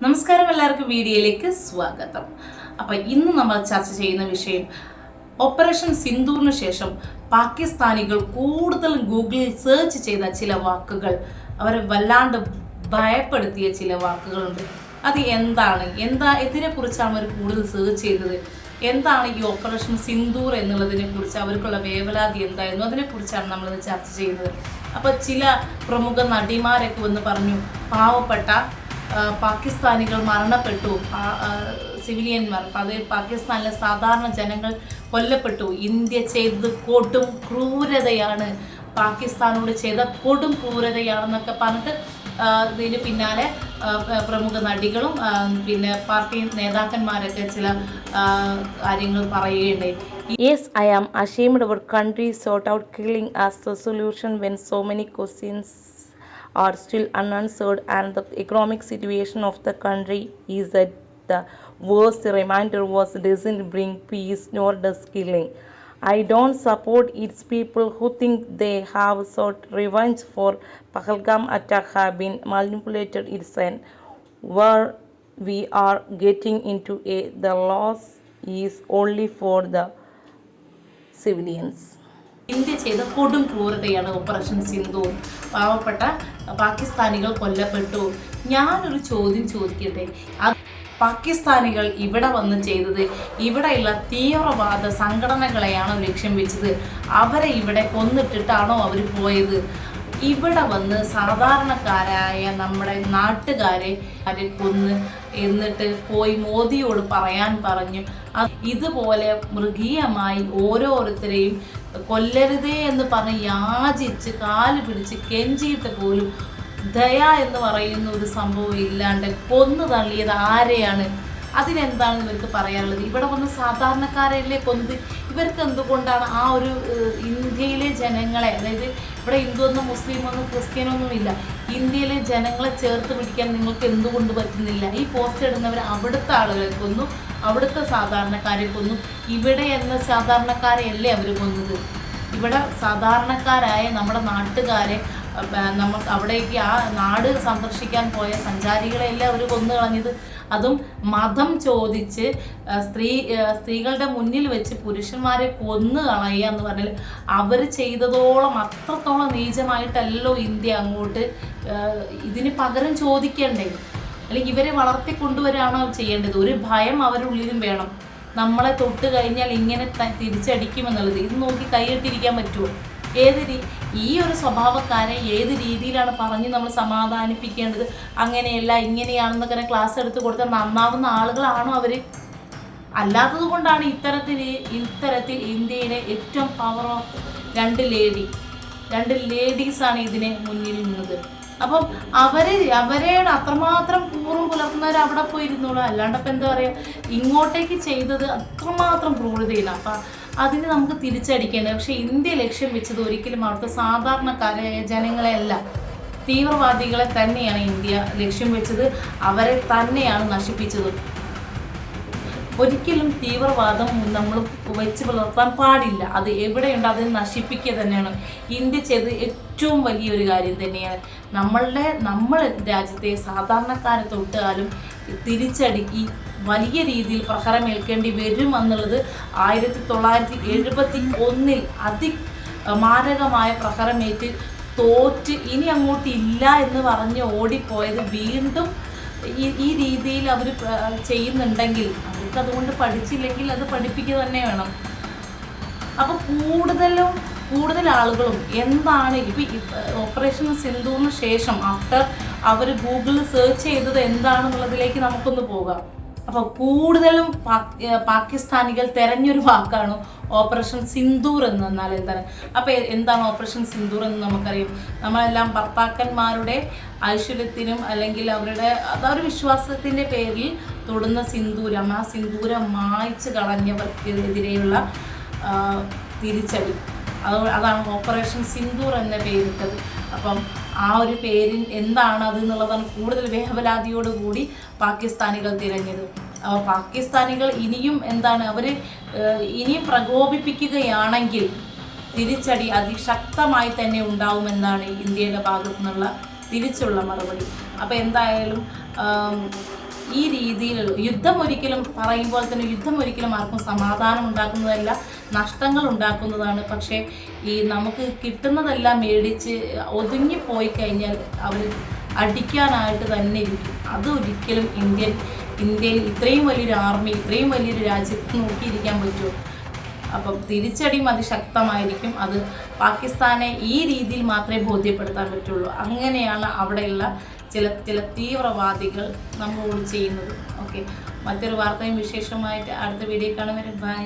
നമസ്കാരം, എല്ലാവർക്കും വീഡിയോയിലേക്ക് സ്വാഗതം. അപ്പോൾ ഇന്ന് നമ്മൾ ചർച്ച ചെയ്യുന്ന വിഷയം ഓപ്പറേഷൻ സിന്ദൂറിന് ശേഷം പാകിസ്ഥാനികൾ കൂടുതൽ ഗൂഗിളിൽ സെർച്ച് ചെയ്ത ചില വാക്കുകൾ, അവരെ വല്ലാണ്ട് ഭയപ്പെടുത്തിയ ചില വാക്കുകളുണ്ട്. അത് എന്താണ്, ഇതിനെക്കുറിച്ചാണ് അവർ കൂടുതൽ സെർച്ച് ചെയ്തത്, എന്താണ് ഈ ഓപ്പറേഷൻ സിന്ദൂർ എന്നുള്ളതിനെ കുറിച്ച് അവർക്കുള്ള വേവലാതി എന്തായിരുന്നു, അതിനെക്കുറിച്ചാണ് നമ്മളിത് ചർച്ച ചെയ്യുന്നത്. അപ്പോൾ ചില പ്രമുഖ നടിമാരൊക്കെ വന്ന് പറഞ്ഞു, പാവപ്പെട്ട പാകിസ്ഥാനികൾ മരണപ്പെട്ടു, സിവിലിയന്മാർ, അത് പാകിസ്ഥാനിലെ സാധാരണ ജനങ്ങൾ കൊല്ലപ്പെട്ടു, ഇന്ത്യ ചെയ്തത് കൊടും ക്രൂരതയാണ്, പാകിസ്ഥാനോട് ചെയ്ത കൊടും ക്രൂരതയാണെന്നൊക്കെ പറഞ്ഞിട്ട് ഇതിന് പിന്നാലെ പ്രമുഖ നടികളും പിന്നെ പാർട്ടി നേതാക്കന്മാരൊക്കെ ചില കാര്യങ്ങൾ പറയുകയുണ്ടായി. Yes, I am ashamed our country sought out killing as the solution when so many questions are still unanswered and the economic situation of the country is at the worst. The reminder was doesn't bring peace nor does killing. I don't support its people who think they have sought revenge for Pahalgam attack have been manipulated. It's an where we are getting into the loss is only for the civilians. India ചെയ്ത കൊടും ക്രൂരതയാണ് operation Sindoor, പാവപ്പെട്ട പാകിസ്ഥാനികൾ കൊല്ലപ്പെട്ടു. ഞാനൊരു ചോദ്യം ചോദിക്കട്ടെ, പാകിസ്ഥാനികൾ ഇവിടെ വന്ന് ചെയ്തത് ഇവിടെയുള്ള തീവ്രവാദ സംഘടനകളെയാണോ ലക്ഷ്യം വെച്ചത്? അവരെ ഇവിടെ കൊന്നിട്ടിട്ടാണോ അവർ പോയത്? ഇവിടെ വന്ന് സാധാരണക്കാരായ നമ്മുടെ നാട്ടുകാരെ കൊന്ന് എന്നിട്ട് പോയി മോദിയോട് പറയാൻ പറഞ്ഞു, ഇതുപോലെ മൃഗീയമായി ഓരോരുത്തരെയും കൊല്ലരുതേ എന്ന് പറഞ്ഞ് യാചിച്ച് കാല് പിടിച്ച് കെഞ്ചിയിട്ട് പോലും ദയ എന്ന് പറയുന്ന ഒരു സംഭവം ഇല്ലാണ്ട് കൊന്നു തള്ളിയത് ആരെയാണ്? അതിനെന്താണ് ഇവർക്ക് പറയാനുള്ളത്? ഇവിടെ വന്ന് സാധാരണക്കാരല്ലേ കൊന്നത്? ഇവർക്ക് എന്തുകൊണ്ടാണ് ആ ഒരു ഇന്ത്യയിലെ ജനങ്ങളെ, അതായത് ഇവിടെ ഹിന്ദുവെന്നും മുസ്ലിമൊന്നും ക്രിസ്ത്യനൊന്നും ഇല്ല, ഇന്ത്യയിലെ ജനങ്ങളെ ചേർത്ത് പിടിക്കാൻ നിങ്ങൾക്ക് എന്തുകൊണ്ട് പറ്റുന്നില്ല? ഈ പോസ്റ്റ് ഇടുന്നവർ അവിടുത്തെ ആളുകളെ കൊന്നു, അവിടുത്തെ സാധാരണക്കാരെ കൊന്നു. ഇവിടെ എന്ന സാധാരണക്കാരെയല്ലേ അവർ കൊന്നത്? ഇവിടെ സാധാരണക്കാരായ നമ്മുടെ നാട്ടുകാരെ, നമുക്ക് അവിടേക്ക് ആ നാട് സന്ദർശിക്കാൻ പോയ സഞ്ചാരികളെയല്ലേ അവർ കൊന്നു കളഞ്ഞത്. അതും മതം ചോദിച്ച് സ്ത്രീകളുടെ മുന്നിൽ വെച്ച് പുരുഷന്മാരെ കൊന്നു കളയുക എന്ന് പറഞ്ഞാൽ അവർ ചെയ്തതോളം അത്രത്തോളം നീചമായിട്ടല്ലോ ഇന്ത്യ അങ്ങോട്ട് ഇതിന് പകരം ചോദിക്കേണ്ടേ? അല്ലെങ്കിൽ ഇവരെ വളർത്തിക്കൊണ്ടുവരാണോ ചെയ്യേണ്ടത്? ഒരു ഭയം അവരുള്ളിലും വേണം, നമ്മളെ തൊട്ട് കഴിഞ്ഞാൽ ഇങ്ങനെ തിരിച്ചടിക്കുമെന്നുള്ളത്. ഇത് നോക്കി കൈയിട്ടിരിക്കാൻ പറ്റുമോ? ഈ ഒരു സ്വഭാവക്കാരെ ഏത് രീതിയിലാണ് പറഞ്ഞ് നമ്മൾ സമാധാനിപ്പിക്കേണ്ടത്? അങ്ങനെയല്ല ഇങ്ങനെയാണെന്നൊക്കെ ക്ലാസ് എടുത്ത് കൊടുത്താൽ നന്നാവുന്ന ആളുകളാണോ അവർ? അല്ലാത്തത് കൊണ്ടാണ് ഇത്തരത്തിൽ ഇന്ത്യയിലെ ഏറ്റവും പവർ ഓഫ് രണ്ട് ലേഡീസാണ് ഇതിനെ മുന്നിൽ നിന്നത്. അപ്പം അവരെ അത്രമാത്രം പൂർവ്വം പുലർത്തുന്നവർ അവിടെ പോയിരുന്നുള്ളൂ. അല്ലാണ്ടപ്പോൾ എന്താ പറയുക, ഇങ്ങോട്ടേക്ക് ചെയ്തത് അത്രമാത്രം ക്രൂരതയില്ല. അപ്പം അതിന് നമുക്ക് തിരിച്ചടിക്കേണ്ടത്. പക്ഷേ ഇന്ത്യ ലക്ഷ്യം വെച്ചത് ഒരിക്കലും അവിടുത്തെ സാധാരണക്കാരായ ജനങ്ങളെയല്ല, തീവ്രവാദികളെ തന്നെയാണ് ഇന്ത്യ ലക്ഷ്യം വെച്ചത്. അവരെ തന്നെയാണ് നശിപ്പിച്ചത്. ഒരിക്കലും തീവ്രവാദം നമ്മൾ വെച്ച് പുലർത്താൻ പാടില്ല. അത് എവിടെയുണ്ട് അത് നശിപ്പിക്കുക തന്നെയാണ് ഇന്ത്യ ചെയ്ത് ഏറ്റവും വലിയൊരു കാര്യം തന്നെയാണ്. നമ്മൾ രാജ്യത്തെ സാധാരണക്കാരെ തൊട്ടാലും തിരിച്ചടിക്കി വലിയ രീതിയിൽ പ്രഹരമേൽക്കേണ്ടി വരും എന്നുള്ളത് 1971 അതിമാരകമായ പ്രഹരമേറ്റ് തോറ്റ് ഇനി അങ്ങോട്ട് ഇല്ല എന്ന് പറഞ്ഞ് ഓടിപ്പോയത് വീണ്ടും ഈ രീതിയിൽ അവർ ചെയ്യുന്നുണ്ടെങ്കിൽ അവർക്ക് അതുകൊണ്ട് പഠിച്ചില്ലെങ്കിൽ അത് പഠിപ്പിക്കുക തന്നെ വേണം. അപ്പോൾ കൂടുതൽ ആളുകളും എന്താണ് ഇപ്പം ഓപ്പറേഷൻ സിന്ദൂറിന് ശേഷം ആഫ്റ്റർ അവർ ഗൂഗിളിൽ സെർച്ച് ചെയ്തത് എന്താണെന്നുള്ളതിലേക്ക് നമുക്കൊന്ന് പോകാം. അപ്പോൾ കൂടുതലും പാകിസ്ഥാനികൾ തിരഞ്ഞൊരു വാക്കാണ് ഓപ്പറേഷൻ സിന്ദൂർ എന്ന്. എന്നാൽ എന്താണ് ഓപ്പറേഷൻ സിന്ദൂർ എന്ന് നമുക്കറിയാം. നമ്മളെല്ലാം ഭർത്താക്കന്മാരുടെ ഐശ്വര്യത്തിനും അല്ലെങ്കിൽ അവരുടെ അതൊരു വിശ്വാസത്തിൻ്റെ പേരിൽ തൊടുന്ന സിന്ദൂരം, ആ സിന്ദൂരം മായ്ച്ച് കളഞ്ഞവർക്കെതിരെയുള്ള തിരിച്ചടി, അതാണ് ഓപ്പറേഷൻ സിന്ദൂർ എന്ന പേരിട്ടത്. അപ്പം ആ ഒരു പേരിൽ എന്താണ് അത് എന്നുള്ളതാണ് കൂടുതൽ വേവലാതിയോടുകൂടി പാകിസ്ഥാനികൾ തിരഞ്ഞത്. പാകിസ്ഥാനികൾ ഇനിയും അവർ ഇനിയും പ്രകോപിപ്പിക്കുകയാണെങ്കിൽ തിരിച്ചടി അതിശക്തമായി തന്നെ ഉണ്ടാവുമെന്നാണ് ഇന്ത്യയുടെ ഭാഗത്തു നിന്നുള്ള തിരിച്ചുള്ള മറുപടി. അപ്പോൾ എന്തായാലും ഈ രീതിയിലുള്ള യുദ്ധം ഒരിക്കലും പറയുമ്പോൾ തന്നെ യുദ്ധം ഒരിക്കലും ആർക്കും സമാധാനം ഉണ്ടാക്കുന്നതല്ല, നഷ്ടങ്ങൾ ഉണ്ടാക്കുന്നതാണ്. പക്ഷേ ഈ നമുക്ക് കിട്ടുന്നതെല്ലാം മേടിച്ച് ഒതുങ്ങിപ്പോയി കഴിഞ്ഞാൽ അവർ അടിക്കാനായിട്ട് തന്നെ ഇരിക്കും. അതൊരിക്കലും ഇന്ത്യയിൽ ഇത്രയും വലിയൊരു ആർമി, ഇത്രയും വലിയൊരു രാജ്യത്ത് നോക്കിയിരിക്കാൻ പറ്റുമോ? അപ്പം തിരിച്ചടിയും അതിശക്തമായിരിക്കും. അത് പാകിസ്ഥാനെ ഈ രീതിയിൽ മാത്രമേ ബോധ്യപ്പെടുത്താൻ പറ്റുള്ളൂ. അങ്ങനെയാണ് അവിടെയുള്ള ചില തീവ്രവാദികൾ നമ്മളോട് ചെയ്യുന്നത്. ഓക്കെ, മറ്റൊരു വാർത്തയും വിശേഷമായിട്ട് അടുത്ത വീഡിയോ കാണും വരെ ബൈ.